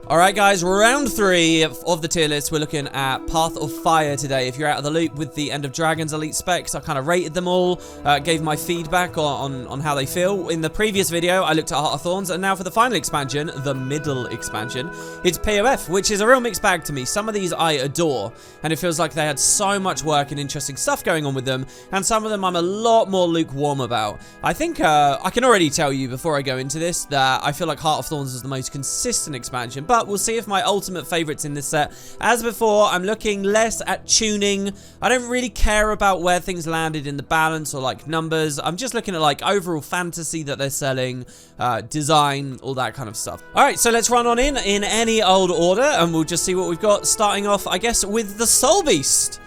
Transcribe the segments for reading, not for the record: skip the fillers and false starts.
Alright guys, round 3 of the tier list. We're looking at Path of Fire today. If you're out of the loop with the End of Dragons elite specs, I kind of rated them all, gave my feedback on how they feel. In the previous video, I looked at Heart of Thorns, and now for the final expansion, the middle expansion, it's POF, which is a real mixed bag to me. Some of these I adore, and it feels like they had so much work and interesting stuff going on with them, and some of them I'm a lot more lukewarm about. I think I can already tell you before I go into this that I feel like Heart of Thorns is the most consistent expansion, but we'll see if my ultimate favorites in this set. As before, I'm looking less at tuning. I don't really care about where things landed in the balance or like numbers. I'm just looking at like overall fantasy that they're selling, design, all that kind of stuff. Alright, so let's run on in any old order and we'll just see what we've got. Starting off, I guess, with the Soul Beast.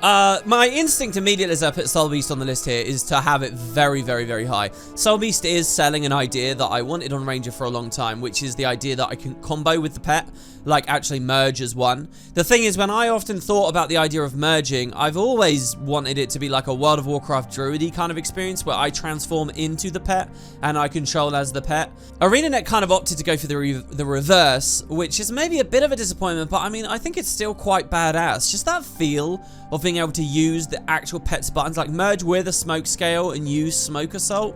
My instinct immediately as I put Soul Beast on the list here is to have it very, very, very high. Soul Beast is selling an idea that I wanted on Ranger for a long time, which is the idea that I can combo with the pet, like actually merge as one. The thing is, when I often thought about the idea of merging, I've always wanted it to be like a World of Warcraft druidy kind of experience where I transform into the pet and I control as the pet. ArenaNet kind of opted to go for the reverse, which is maybe a bit of a disappointment, but I mean, I think it's still quite badass. Just that feel of being able to use the actual pet's buttons, like merge with a smoke scale and use smoke assault.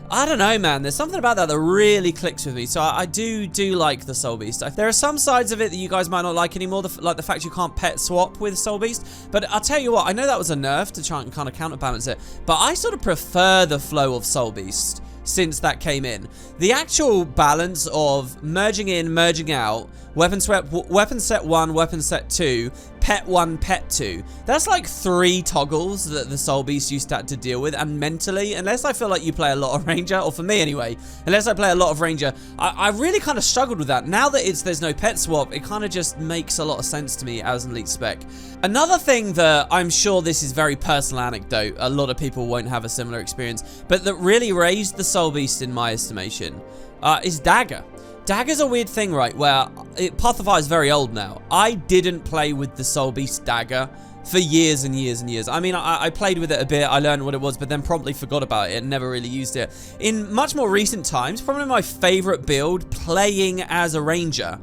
I don't know, man. There's something about that that really clicks with me. So I do like the Soul Beast. There are some sides of it that you guys might not like anymore, like the fact you can't pet swap with Soul Beast. But I'll tell you what, I know that was a nerf to try and kind of counterbalance it, but I sort of prefer the flow of Soul Beast since that came in. The actual balance of merging in, merging out, weapon set 1, weapon set 2, pet 1, pet 2. That's like 3 toggles that the Soul Beast used to have to deal with, and mentally, unless I feel like you play a lot of Ranger, or for me anyway, unless I play a lot of Ranger, I really kind of struggled with that. Now that there's no pet swap, it kind of just makes a lot of sense to me as an elite spec. Another thing that I'm sure this is very personal anecdote, a lot of people won't have a similar experience, but that really raised the Soul Beast in my estimation, is Dagger. Dagger's a weird thing, right, where Path of Fire is very old now. I didn't play with the Soul Beast Dagger for years and years and years. I mean, I played with it a bit, I learned what it was, but then promptly forgot about it and never really used it. In much more recent times, probably my favorite build playing as a Ranger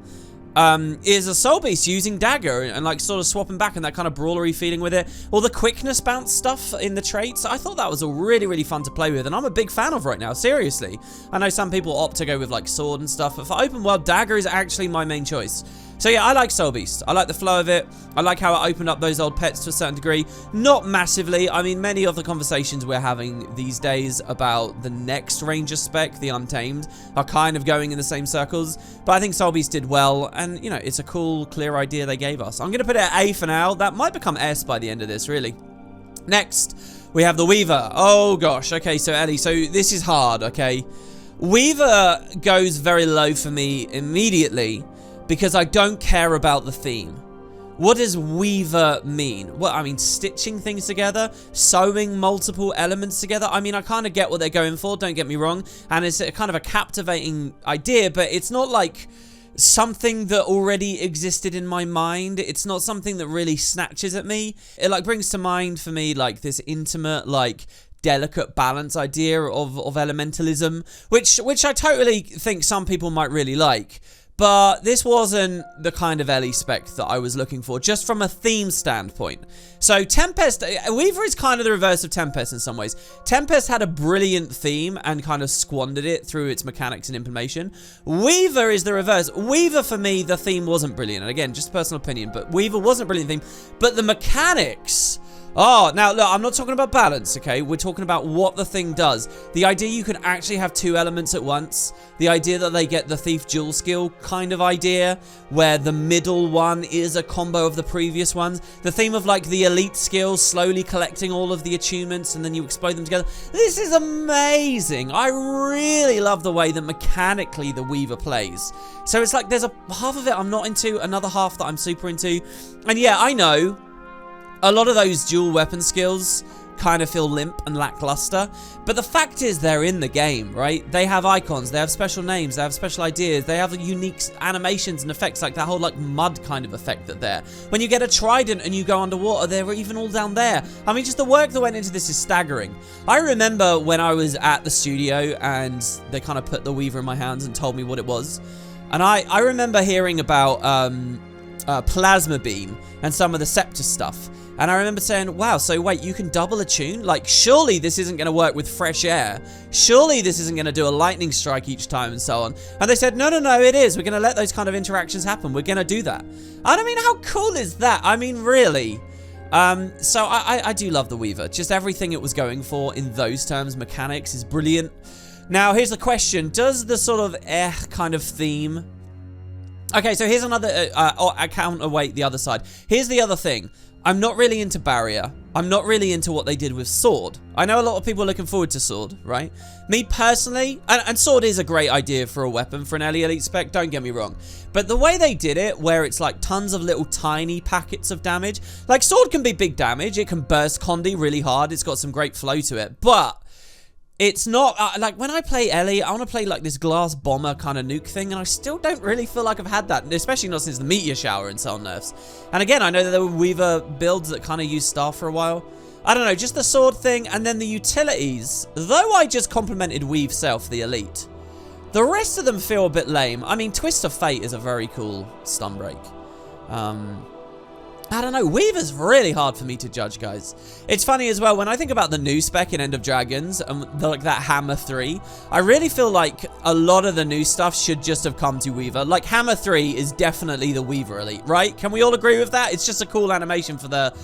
is a Soul Beast using Dagger and like sort of swapping back and that kind of brawlery feeling with it. All the quickness bounce stuff in the traits, I thought that was all really, really fun to play with, and I'm a big fan of right now, seriously. I know some people opt to go with like sword and stuff, but for open world, Dagger is actually my main choice. So yeah, I like Soul Beast. I like the flow of it. I like how it opened up those old pets to a certain degree. Not massively. I mean, many of the conversations we're having these days about the next Ranger spec, the Untamed, are kind of going in the same circles. But I think Soul Beast did well, and, you know, it's a cool, clear idea they gave us. I'm going to put it at A for now. That might become S by the end of this, really. Next, we have the Weaver. Oh, gosh. Okay, so Ellie, so this is hard, okay? Weaver goes very low for me immediately, because I don't care about the theme. What does Weaver mean? Well, I mean, stitching things together, sewing multiple elements together. I mean, I kind of get what they're going for, don't get me wrong. And it's a kind of a captivating idea, but it's not like something that already existed in my mind. It's not something that really snatches at me. It like brings to mind for me like this intimate, like delicate balance idea of elementalism, which I totally think some people might really like. But this wasn't the kind of Ellie spec that I was looking for, just from a theme standpoint. So Tempest, Weaver is kind of the reverse of Tempest in some ways. Tempest had a brilliant theme and kind of squandered it through its mechanics and implementation. Weaver is the reverse. Weaver, for me, the theme wasn't brilliant. And again, just personal opinion, but Weaver wasn't a brilliant theme. But the mechanics... Oh, now, look, I'm not talking about balance, okay? We're talking about what the thing does. The idea you can actually have 2 elements at once. The idea that they get the Thief Dual skill kind of idea, where the middle one is a combo of the previous ones. The theme of, like, the elite skills, slowly collecting all of the attunements, and then you explode them together. This is amazing. I really love the way that mechanically the Weaver plays. So it's like there's a half of it I'm not into, another half that I'm super into. And yeah, I know... a lot of those dual weapon skills kind of feel limp and lackluster. But the fact is they're in the game, right? They have icons, they have special names, they have special ideas, they have unique animations and effects, like that whole like mud kind of effect that there. When you get a trident and you go underwater, they're even all down there. I mean, just the work that went into this is staggering. I remember when I was at the studio and they kind of put the Weaver in my hands and told me what it was. And I remember hearing about Plasma Beam and some of the Scepter stuff. And I remember saying, wow, so wait, you can double attune? Like, surely this isn't going to work with fresh air. Surely this isn't going to do a lightning strike each time and so on. And they said, no, it is. We're going to let those kind of interactions happen. We're going to do that. And I mean, how cool is that? I mean, really. So I do love the Weaver. Just everything it was going for in those terms, mechanics, is brilliant. Now, here's the question. Does the sort of kind of theme... Okay, so here's another counterweight the other side. Here's the other thing. I'm not really into barrier. I'm not really into what they did with sword. I know a lot of people are looking forward to sword, right? Me personally, and sword is a great idea for a weapon for an elite spec, don't get me wrong. But the way they did it, where it's like tons of little tiny packets of damage, like sword can be big damage, it can burst Condi really hard, it's got some great flow to it, but it's not, like, when I play Ellie, I want to play, like, this glass bomber kind of nuke thing, and I still don't really feel like I've had that, especially not since the meteor shower and so on nerfs. And again, I know that there were Weaver builds that kind of used Star for a while. I don't know, just the sword thing, and then the utilities. Though I just complimented Weave Self, the elite, the rest of them feel a bit lame. I mean, Twist of Fate is a very cool stun break. I don't know, Weaver's really hard for me to judge, guys. It's funny as well, when I think about the new spec in End of Dragons, and like that Hammer 3, I really feel like a lot of the new stuff should just have come to Weaver. Like, Hammer 3 is definitely the Weaver Elite, right? Can we all agree with that? It's just a cool animation for the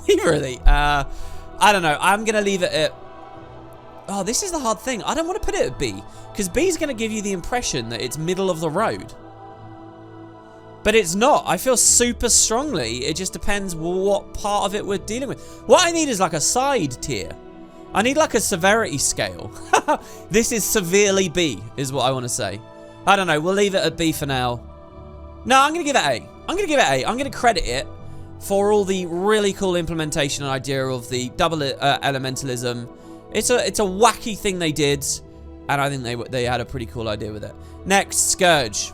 Weaver Elite. I don't know, I'm gonna leave it at... Oh, this is the hard thing. I don't want to put it at B, because B is gonna give you the impression that it's middle of the road. But it's not. I feel super strongly. It just depends what part of it we're dealing with. What I need is like a side tier. I need like a severity scale. This is severely B, is what I want to say. I don't know. We'll leave it at B for now. No, I'm going to give it A. I'm going to give it A. I'm going to credit it for all the really cool implementation and idea of the double elementalism. It's a wacky thing they did, and I think they had a pretty cool idea with it. Next, Scourge.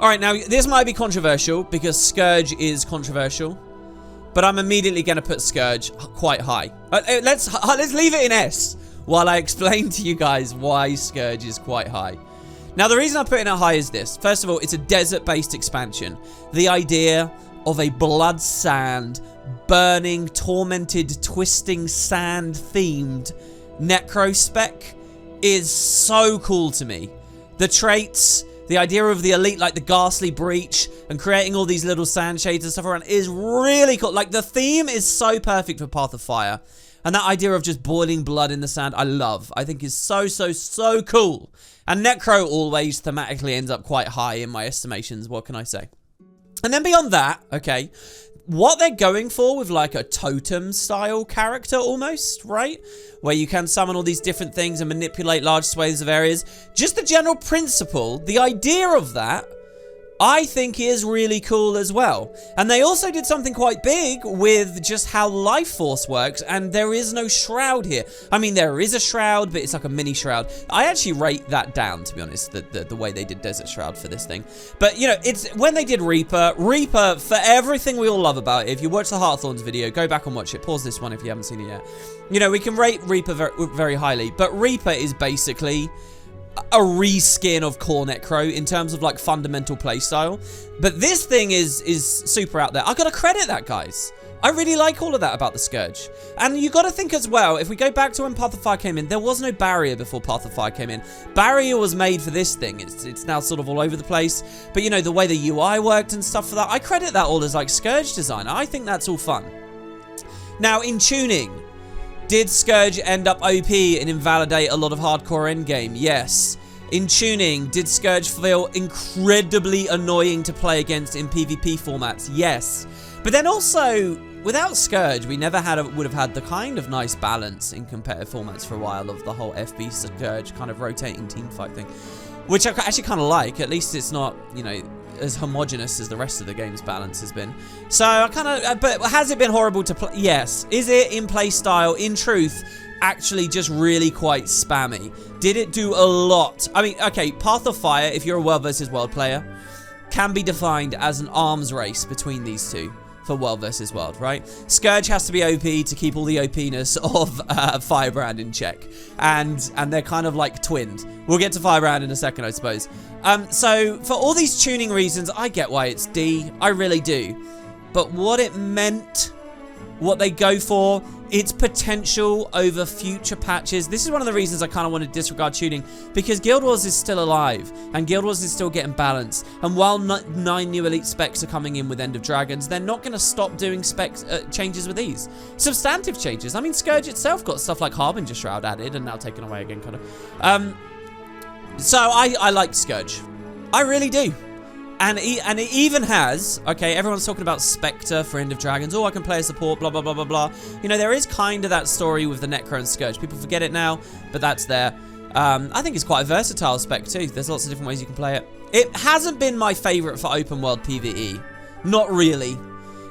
Alright, now, this might be controversial, because Scourge is controversial, but I'm immediately going to put Scourge quite high. Let's leave it in S, while I explain to you guys why Scourge is quite high. Now, the reason I'm putting it high is this. First of all, it's a desert-based expansion. The idea of a blood sand, burning, tormented, twisting, sand-themed necro spec is so cool to me. The traits... The idea of the elite, like the ghastly breach and creating all these little sand shades and stuff around is really cool. Like, the theme is so perfect for Path of Fire. And that idea of just boiling blood in the sand, I love. I think is so cool. And Necro always thematically ends up quite high in my estimations. What can I say? And then beyond that, okay, what they're going for with like a totem style character almost, right? Where you can summon all these different things and manipulate large swathes of areas. Just the general principle, the idea of that, I think is really cool as well. And they also did something quite big with just how Life Force works, and there is no shroud here. I mean, there is a shroud, but it's like a mini shroud. I actually rate that down, to be honest, the way they did Desert Shroud for this thing. But, you know, it's when they did Reaper, for everything we all love about it, if you watch the Heartthorns video, go back and watch it. Pause this one if you haven't seen it yet. You know, we can rate Reaper very highly, but Reaper is basically a reskin of Core Necro in terms of like fundamental playstyle. But this thing is super out there. I gotta credit that, guys. I really like all of that about the Scourge. And you gotta think as well, if we go back to when Path of Fire came in, there was no barrier before Path of Fire came in. Barrier was made for this thing. It's now sort of all over the place. But you know, the way the UI worked and stuff for that, I credit that all as like Scourge design. I think that's all fun. Now, in tuning, did Scourge end up OP and invalidate a lot of hardcore endgame? Yes. In tuning, did Scourge feel incredibly annoying to play against in PvP formats? Yes. But then also, without Scourge, we never would have had the kind of nice balance in competitive formats for a while of the whole FB Scourge kind of rotating teamfight thing. Which I actually kind of like. At least it's not, you know, as homogenous as the rest of the game's balance has been. So I kind of, but has it been horrible to play? Yes. Is it in play style, in truth, actually just really quite spammy? Did it do a lot? I mean, okay, Path of Fire, if you're a world versus world player, can be defined as an arms race between these two for world versus world, right? Scourge has to be OP to keep all the OPness of Firebrand in check, and they're kind of like twinned. We'll get to Firebrand in a second, I suppose. So for all these tuning reasons, I get why it's D. I really do. But what it meant, what they go for, its potential over future patches. This is one of the reasons I kind of want to disregard tuning, because Guild Wars is still alive, and Guild Wars is still getting balanced. And while 9 new elite specs are coming in with End of Dragons, they're not going to stop doing specs changes with these. Substantive changes. I mean, Scourge itself got stuff like Harbinger Shroud added and now taken away again, kind of. So I like Scourge. I really do. And it even has, okay, everyone's talking about Spectre for End of Dragons. Oh, I can play a support, blah, blah, blah, blah, blah. You know, there is kind of that story with the Necro and Scourge. People forget it now, but that's there. I think it's quite a versatile spec too. There's lots of different ways you can play it. It hasn't been my favorite for open world PvE. Not really.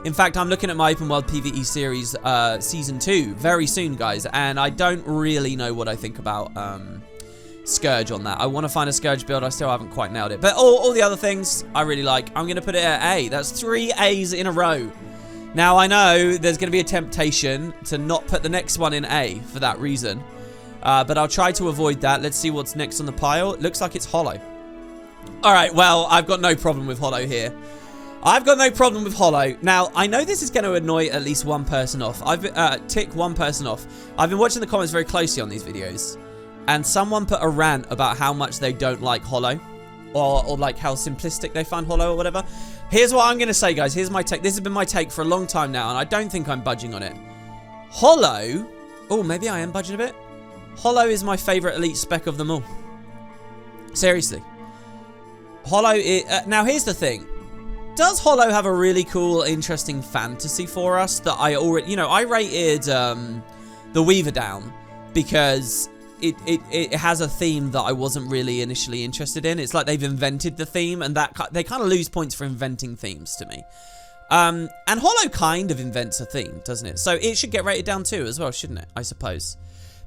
In fact, I'm looking at my open world PvE series season 2 very soon, guys. And I don't really know what I think about Scourge on that. I want to find a Scourge build. I still haven't quite nailed it. But all the other things I really like. I'm going to put it at A. That's 3 A's in a row. Now, I know there's going to be a temptation to not put the next one in A for that reason. But I'll try to avoid that. Let's see what's next on the pile. It looks like it's Hollow. Alright, well, I've got no problem with Hollow here. I've got no problem with Hollow. Now, I know this is going to annoy at least one person off. Tick one person off. I've been watching the comments very closely on these videos. And someone put a rant about how much they don't like Hollow. Or like how simplistic they find Hollow or whatever. Here's what I'm going to say, guys. Here's my take. This has been my take for a long time now. And I don't think I'm budging on it. Hollow. Oh, maybe I am budging a bit. Hollow is my favorite elite spec of them all. Seriously. Hollow is... now, here's the thing. Does Hollow have a really cool, interesting fantasy for us that I already... You know, I rated the Weaver down because... It has a theme that I wasn't really initially interested in. It's like they've invented the theme, and that they kind of lose points for inventing themes to me. And Hollow kind of invents a theme, doesn't it? So it should get rated down too as well, shouldn't it? I suppose.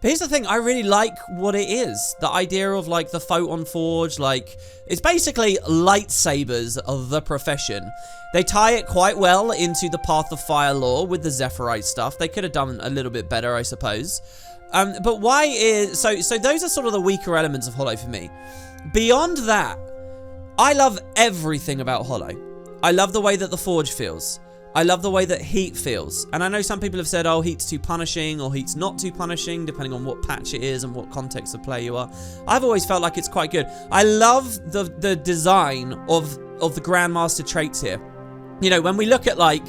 But here's the thing, I really like what it is. The idea of like the Photon Forge, like it's basically lightsabers of the profession. They tie it quite well into the Path of Fire lore with the Zephyrite stuff. They could have done a little bit better, I suppose. But why is... So those are sort of the weaker elements of Hollow for me. Beyond that, I love everything about Hollow. I love the way that the Forge feels. I love the way that Heat feels. And I know some people have said, oh, Heat's too punishing or Heat's not too punishing, depending on what patch it is and what context of play you are. I've always felt like it's quite good. I love the design of the Grandmaster traits here. You know, when we look at, like...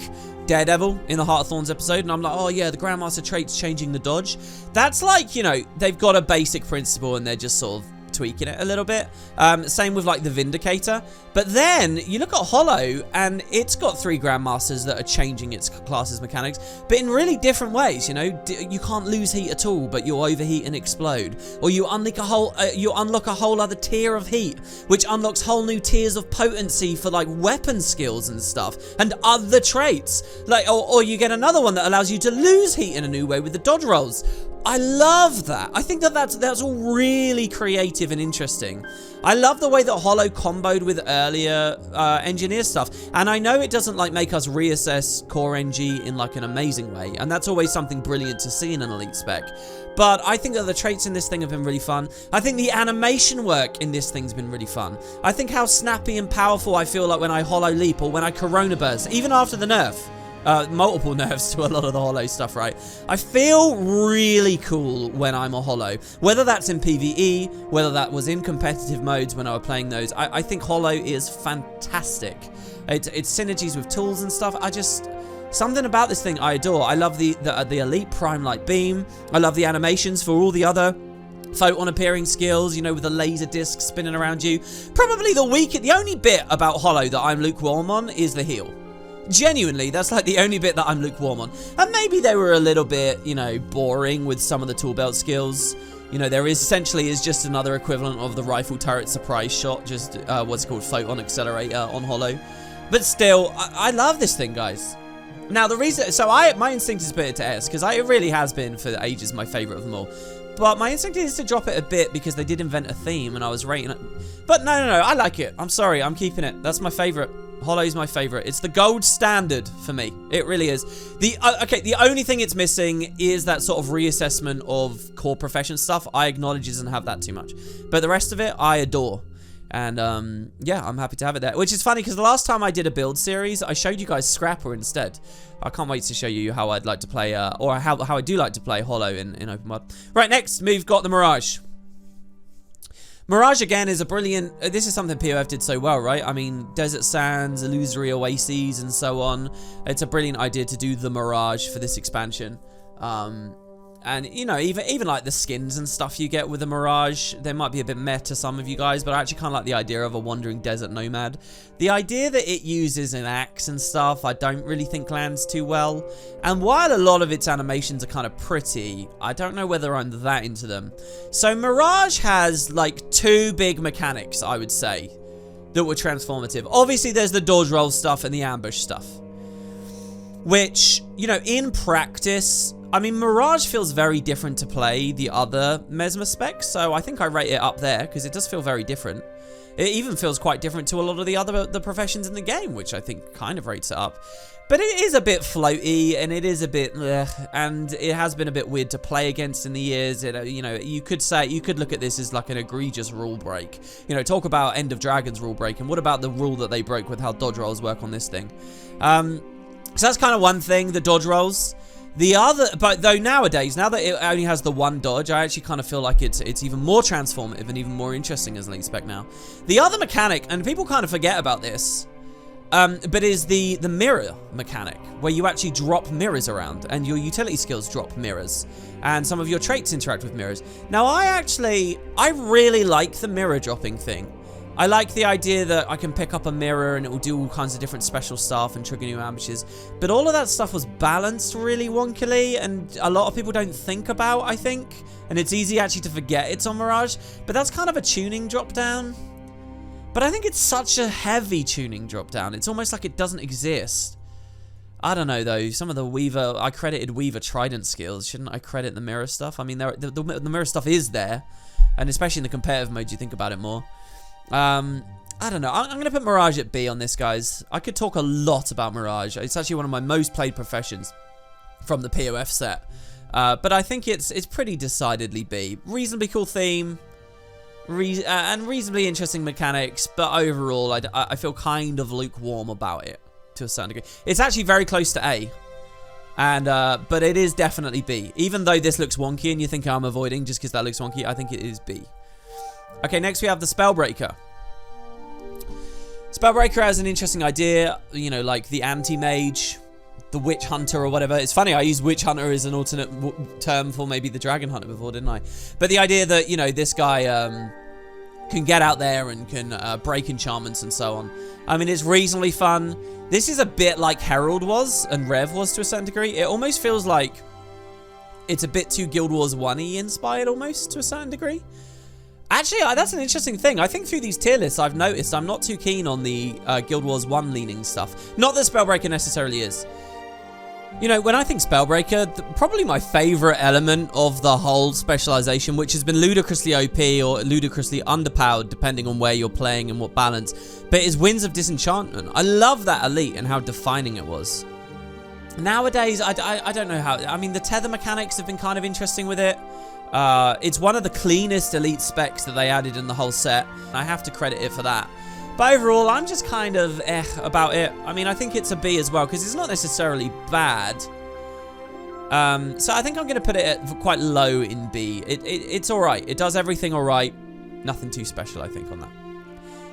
Daredevil in the Heart of Thorns episode, and I'm like, oh yeah, the Grandmaster trait's changing the dodge. That's like, you know, they've got a basic principle and they're just sort of tweaking it a little bit. Same with like the Vindicator. But then you look at Hollow and it's got 3 Grandmasters that are changing its class's mechanics, but in really different ways. You know, you can't lose heat at all, but you'll overheat and explode. Or you unlock a whole other tier of heat, which unlocks whole new tiers of potency for like weapon skills and stuff and other traits. Like, or you get another one that allows you to lose heat in a new way with the dodge rolls. I love that. I think that's all really creative and interesting. I love the way that Hollow comboed with earlier engineer stuff. And I know it doesn't like make us reassess core NG in like an amazing way. And that's always something brilliant to see in an elite spec. But I think that the traits in this thing have been really fun. I think the animation work in this thing's been really fun. I think how snappy and powerful I feel like when I Hollow Leap or when I Corona Burst, even after the nerf. Multiple nerfs to a lot of the Hollow stuff, right? I feel really cool when I'm a Hollow. Whether that's in PvE, whether that was in competitive modes when I was playing those, I think Hollow is fantastic. It's synergies with tools and stuff. Something about this thing I adore. I love the Elite Prime Light Beam. I love the animations for all the other Photon appearing skills, you know, with the laser disc spinning around you. Probably the only bit about Hollow that I'm lukewarm on is the heal. Genuinely, that's like the only bit that I'm lukewarm on. And maybe they were a little bit, you know, boring with some of the tool belt skills. You know, there is essentially is just another equivalent of the rifle turret surprise shot, just what's called photon accelerator on holo. But still, I love this thing, guys. Now, the reason... So, my instinct is to put it to S, because it really has been, for ages, my favourite of them all. But my instinct is to drop it a bit, because they did invent a theme, and I was rating it. But no, I like it. I'm sorry, I'm keeping it. That's my favourite. Holo's my favourite. It's the gold standard for me. It really is. Okay, the only thing it's missing is that sort of reassessment of core profession stuff. I acknowledge it doesn't have that too much. But the rest of it, I adore. And, yeah, I'm happy to have it there. Which is funny, because the last time I did a build series, I showed you guys Scrapper instead. I can't wait to show you how I'd like to play, or how I do like to play Holo in open mod. Right, next, we've got the Mirage. Mirage, again, is a brilliant... This is something POF did so well, right? I mean, desert sands, illusory oases, and so on. It's a brilliant idea to do the Mirage for this expansion. And, you know, even like the skins and stuff you get with the Mirage, they might be a bit meh to some of you guys, but I actually kind of like the idea of a wandering desert nomad. The idea that it uses an axe and stuff, I don't really think lands too well. And while a lot of its animations are kind of pretty, I don't know whether I'm that into them. So Mirage has like 2 big mechanics, I would say, that were transformative. Obviously, there's the dodge roll stuff and the ambush stuff, which, you know, in practice... I mean, Mirage feels very different to play the other Mesmer specs, so I think I rate it up there, because it does feel very different. It even feels quite different to a lot of the professions in the game, which I think kind of rates it up. But it is a bit floaty, and it is a bit, and it has been a bit weird to play against in the years. You know, you could look at this as like an egregious rule break. You know, talk about End of Dragons rule break, and what about the rule that they broke with how dodge rolls work on this thing? So that's kind of one thing, the dodge rolls. The other, but though nowadays, now that it only has the 1 dodge, I actually kind of feel like it's even more transformative and even more interesting as an elite spec now. The other mechanic, and people kind of forget about this, but is the mirror mechanic, where you actually drop mirrors around, and your utility skills drop mirrors, and some of your traits interact with mirrors. Now, I really like the mirror dropping thing. I like the idea that I can pick up a mirror and it will do all kinds of different special stuff and trigger new ambushes. But all of that stuff was balanced really wonkily, and a lot of people don't think about, I think. And it's easy actually to forget it's on Mirage. But that's kind of a tuning drop down. But I think it's such a heavy tuning drop down. It's almost like it doesn't exist. I don't know, though. Some of the Weaver... I credited Weaver Trident skills. Shouldn't I credit the mirror stuff? I mean, the mirror stuff is there. And especially in the competitive mode, you think about it more. I don't know. I'm going to put Mirage at B on this, guys. I could talk a lot about Mirage. It's actually one of my most played professions from the POF set. But I think it's pretty decidedly B. Reasonably cool theme. And reasonably interesting mechanics. But overall, I feel kind of lukewarm about it to a certain degree. It's actually very close to A. And but it is definitely B. Even though this looks wonky and you think I'm avoiding just because that looks wonky, I think it is B. Okay, next we have the Spellbreaker. Spellbreaker has an interesting idea, you know, like the anti-mage, the witch hunter or whatever. It's funny, I used witch hunter as an alternate term for maybe the dragon hunter before, didn't I? But the idea that, you know, this guy can get out there and can break enchantments and so on. I mean, it's reasonably fun. This is a bit like Herald was and Rev was to a certain degree. It almost feels like it's a bit too Guild Wars 1-y inspired almost to a certain degree. Actually, that's an interesting thing. I think through these tier lists, I've noticed I'm not too keen on the Guild Wars 1 leaning stuff. Not that Spellbreaker necessarily is. You know, when I think Spellbreaker, probably my favorite element of the whole specialization, which has been ludicrously OP or ludicrously underpowered, depending on where you're playing and what balance, but is Winds of Disenchantment. I love that elite and how defining it was. Nowadays, I don't know how... I mean, the tether mechanics have been kind of interesting with it. It's one of the cleanest elite specs that they added in the whole set. I have to credit it for that. But overall, I'm just kind of about it. I mean, I think it's a B as well, because it's not necessarily bad. So I think I'm going to put it at quite low in B. It's alright. It does everything alright. Nothing too special, I think, on that.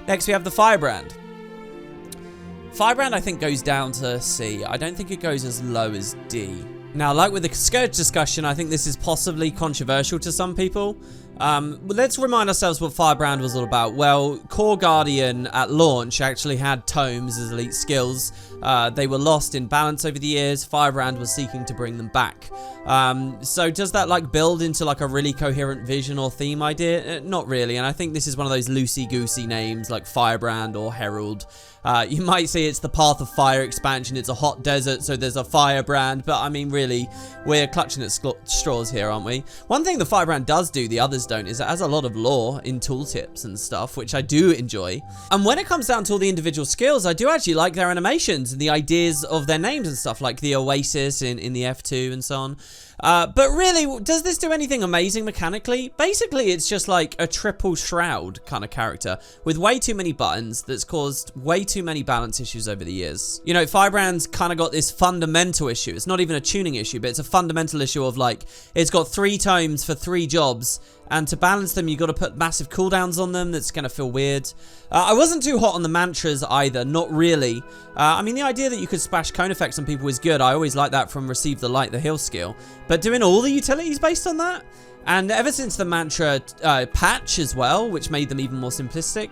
Next, we have the Firebrand. Firebrand, I think, goes down to C. I don't think it goes as low as D. Now, like with the Scourge discussion, I think this is possibly controversial to some people. Let's remind ourselves what Firebrand was all about. Well, Core Guardian at launch actually had tomes as elite skills. They were lost in balance over the years. Firebrand was seeking to bring them back. So does that like build into like a really coherent vision or theme idea? Not really, and I think this is one of those loosey-goosey names like Firebrand or Herald. You might say it's the Path of Fire expansion. It's a hot desert, so there's a Firebrand. But I mean, really, we're clutching at straws here, aren't we? One thing the Firebrand does do, the others don't, is it has a lot of lore in tooltips and stuff, which I do enjoy. And when it comes down to all the individual skills, I do actually like their animations and the ideas of their names and stuff, like the Oasis in the F2 and so on. But really, does this do anything amazing mechanically? Basically, it's just like a triple shroud kind of character with way too many buttons that's caused way too many balance issues over the years. You know, Firebrand's kind of got this fundamental issue. It's not even a tuning issue, but it's a fundamental issue of like, it's got 3 tomes for 3 jobs, and to balance them, you've got to put massive cooldowns on them. That's going to feel weird. I wasn't too hot on the mantras either, not really. I mean, the idea that you could splash cone effects on people is good. I always like that from Receive the Light, the heal skill. But doing all the utilities based on that? And ever since the mantra patch as well, which made them even more simplistic,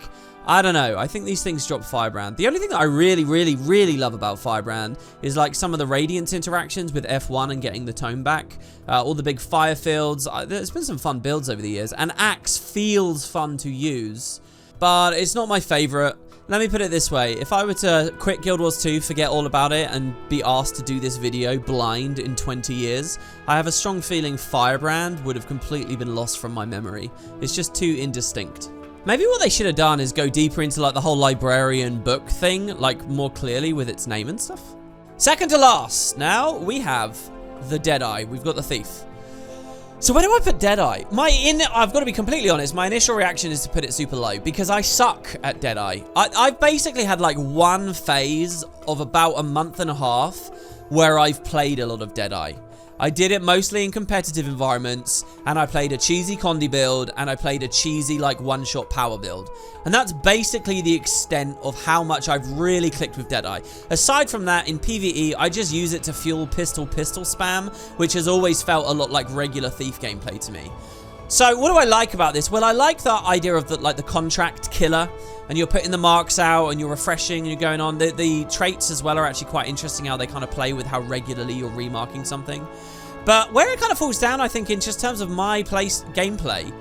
I don't know. I think these things drop Firebrand. The only thing that I really love about Firebrand is like some of the Radiance interactions with F1 and getting the tone back. All the big fire fields. There's been some fun builds over the years. And Axe feels fun to use, but it's not my favorite. Let me put it this way. If I were to quit Guild Wars 2, forget all about it, and be asked to do this video blind in 20 years, I have a strong feeling Firebrand would have completely been lost from my memory. It's just too indistinct. Maybe what they should have done is go deeper into like the whole librarian book thing, like more clearly with its name and stuff. Second to last, now we have the Deadeye. We've got the Thief. So where do I put Deadeye? I've got to be completely honest, my initial reaction is to put it super low because I suck at Deadeye. I've basically had like one phase of about a month and a half where I've played a lot of Deadeye. I did it mostly in competitive environments, and I played a cheesy Condi build, and I played a cheesy, like, one-shot power build. And that's basically the extent of how much I've really clicked with Deadeye. Aside from that, in PvE, I just use it to fuel pistol spam, which has always felt a lot like regular Thief gameplay to me. So, what do I like about this? Well, I like the idea of the contract killer, and you're putting the marks out, and you're refreshing, and you're going on. The traits as well are actually quite interesting, how they kind of play with how regularly you're remarking something. But where it kind of falls down, I think, in just terms of my gameplay,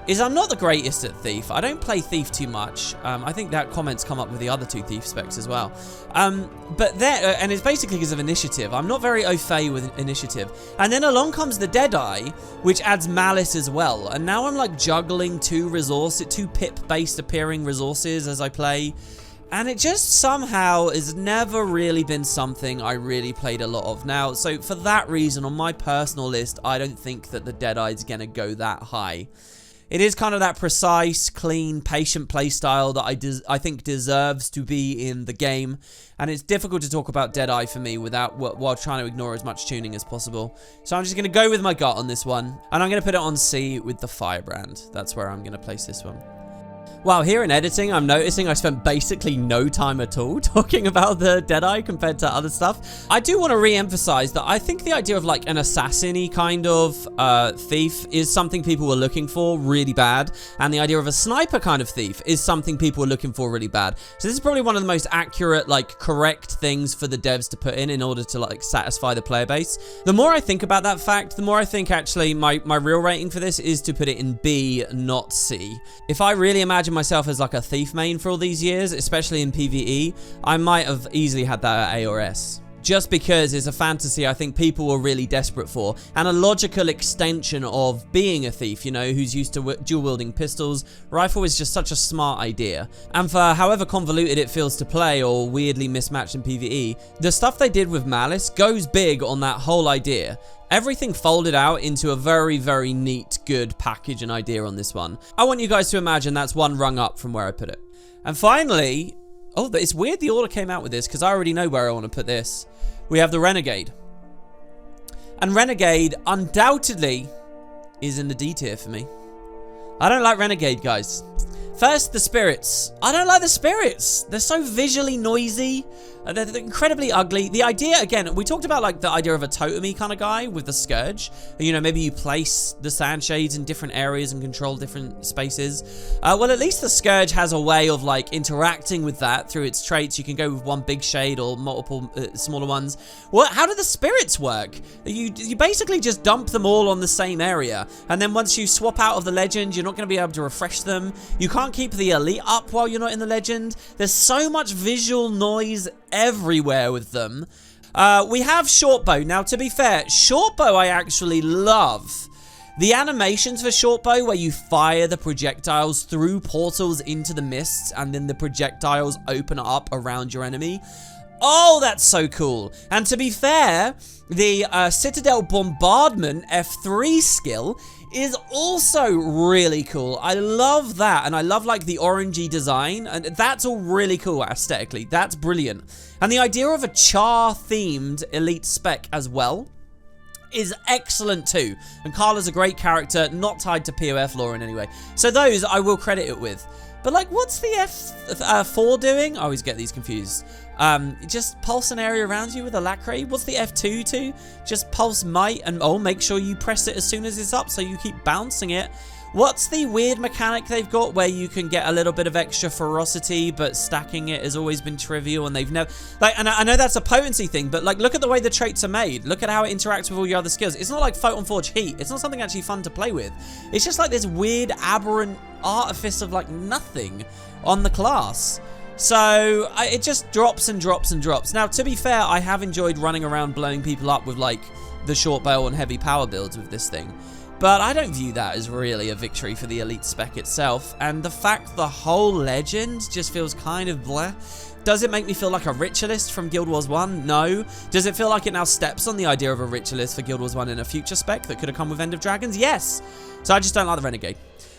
is I'm not the greatest at Thief. I don't play Thief too much. I think that comment's come up with the other 2 Thief specs as well. But there, and it's basically because of initiative. I'm not very au fait with initiative. And then along comes the Deadeye, which adds malice as well. And now I'm like juggling 2 pip-based appearing resources as I play. And it just somehow has never really been something I really played a lot of. Now, so for that reason, on my personal list, I don't think that the Deadeye's gonna go that high. It is kind of that precise, clean, patient playstyle that I think deserves to be in the game. And it's difficult to talk about Deadeye for me while trying to ignore as much tuning as possible. So I'm just going to go with my gut on this one. And I'm going to put it on C with the Firebrand. That's where I'm going to place this one. Wow, here in editing, I'm noticing I spent basically no time at all talking about the Deadeye compared to other stuff. I do want to re-emphasize that I think the idea of like an assassin-y kind of thief is something people were looking for really bad. And the idea of a sniper kind of thief is something people were looking for really bad. So this is probably one of the most accurate, like correct things for the devs to put in order to like satisfy the player base. The more I think about that fact, the more I think actually my real rating for this is to put it in B, not C. If I really imagine myself as like a thief main for all these years, especially in PvE, I might have easily had that at A or S. Just because it's a fantasy I think people were really desperate for, and a logical extension of being a thief, you know, who's used to dual-wielding pistols. Rifle is just such a smart idea. And for however convoluted it feels to play or weirdly mismatched in PvE, the stuff they did with Malice goes big on that whole idea. Everything folded out into a very, very neat, good package and idea on this one. I want you guys to imagine that's one rung up from where I put it. And finally, oh, it's weird the order came out with this because I already know where I want to put this. We have the Renegade. And Renegade undoubtedly is in the D tier for me. I don't like Renegade, guys. First, the spirits. I don't like the spirits. They're so visually noisy. They're incredibly ugly. The idea, again, we talked about like the idea of a totemy kind of guy with the scourge. You know, maybe you place the sand shades in different areas and control different spaces. Well, at least the scourge has a way of like interacting with that through its traits. You can go with one big shade or multiple smaller ones. Well, how do the spirits work? You basically just dump them all on the same area. And then once you swap out of the legend, you're not going to be able to refresh them. You can't keep the elite up while you're not in the legend. There's so much visual noise everywhere with them. We have shortbow. Now, to be fair, shortbow I actually love. The animations for shortbow where you fire the projectiles through portals into the mists and then the projectiles open up around your enemy. Oh, that's so cool. And to be fair, the Citadel Bombardment F3 skill is also really cool. I love that, and I love like the orangey design, and that's all really cool aesthetically. That's brilliant. And the idea of a char themed elite spec as well is excellent too. And Carla's a great character, not tied to POF lore in any way. So those I will credit it with. But like, what's the F4 doing? I always get these confused. Just pulse an area around you with a lacquer. What's the F2 to? Just pulse might and make sure you press it as soon as it's up so you keep bouncing it. What's the weird mechanic they've got where you can get a little bit of extra ferocity, but stacking it has always been trivial, and they've never like. And I know that's a potency thing, but like, look at the way the traits are made. Look at how it interacts with all your other skills. It's not like Photon Forge Heat. It's not something actually fun to play with. It's just like this weird aberrant artifice of like nothing on the class. So it just drops and drops and drops. Now, to be fair, I have enjoyed running around blowing people up with like the short bow and heavy power builds with this thing. But I don't view that as really a victory for the elite spec itself. And the fact the whole legend just feels kind of bleh. Does it make me feel like a ritualist from Guild Wars 1? No. Does it feel like it now steps on the idea of a ritualist for Guild Wars 1 in a future spec that could have come with End of Dragons? Yes. So I just don't like the Renegade.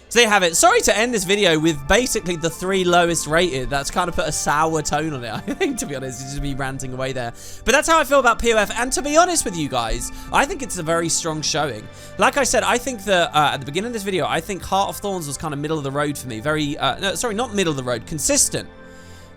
So there you have it. Sorry to end this video with basically the 3 lowest rated. That's kind of put a sour tone on it, I think, to be honest. It's just me ranting away there. But that's how I feel about POF. And to be honest with you guys, I think it's a very strong showing. Like I said, I think that at the beginning of this video, I think Heart of Thorns was kind of middle of the road for me. Very, no, sorry, not middle of the road, consistent.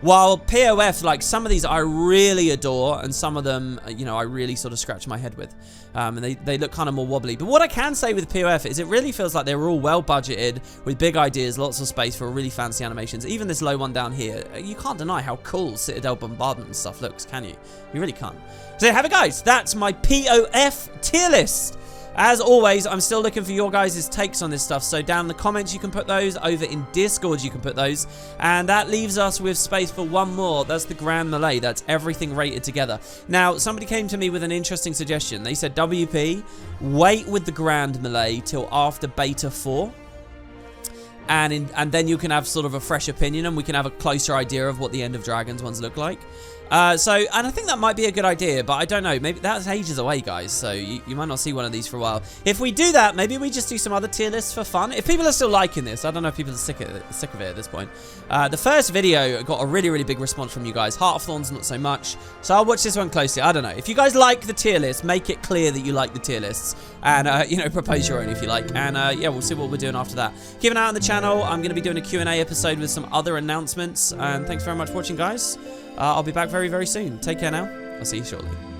While POF, like, some of these I really adore, and some of them, you know, I really sort of scratch my head with. And they look kind of more wobbly. But what I can say with POF is it really feels like they were all well budgeted, with big ideas, lots of space for really fancy animations. Even this low one down here, you can't deny how cool Citadel Bombardment and stuff looks, can you? You really can't. So there you have it, guys. That's my POF tier list. As always, I'm still looking for your guys' takes on this stuff. So down in the comments, you can put those. Over in Discord, you can put those. And that leaves us with space for one more. That's the Grand Melee. That's everything rated together. Now, somebody came to me with an interesting suggestion. They said, WP, wait with the Grand Melee till after Beta 4. And then you can have sort of a fresh opinion, and we can have a closer idea of what the End of Dragons ones look like. And I think that might be a good idea, but I don't know. Maybe that's ages away, guys, so you might not see one of these for a while. If we do that, maybe we just do some other tier lists for fun. If people are still liking this, I don't know if people are sick of it at this point. The first video got a really, really big response from you guys. Heart of Thorns, not so much. So I'll watch this one closely. I don't know. If you guys like the tier list, make it clear that you like the tier lists. And, you know, propose your own if you like. And, yeah, we'll see what we're doing after that. Keep an eye on the channel. I'm going to be doing a Q&A episode with some other announcements. And thanks very much for watching, guys. I'll be back very, very soon. Take care now. I'll see you shortly.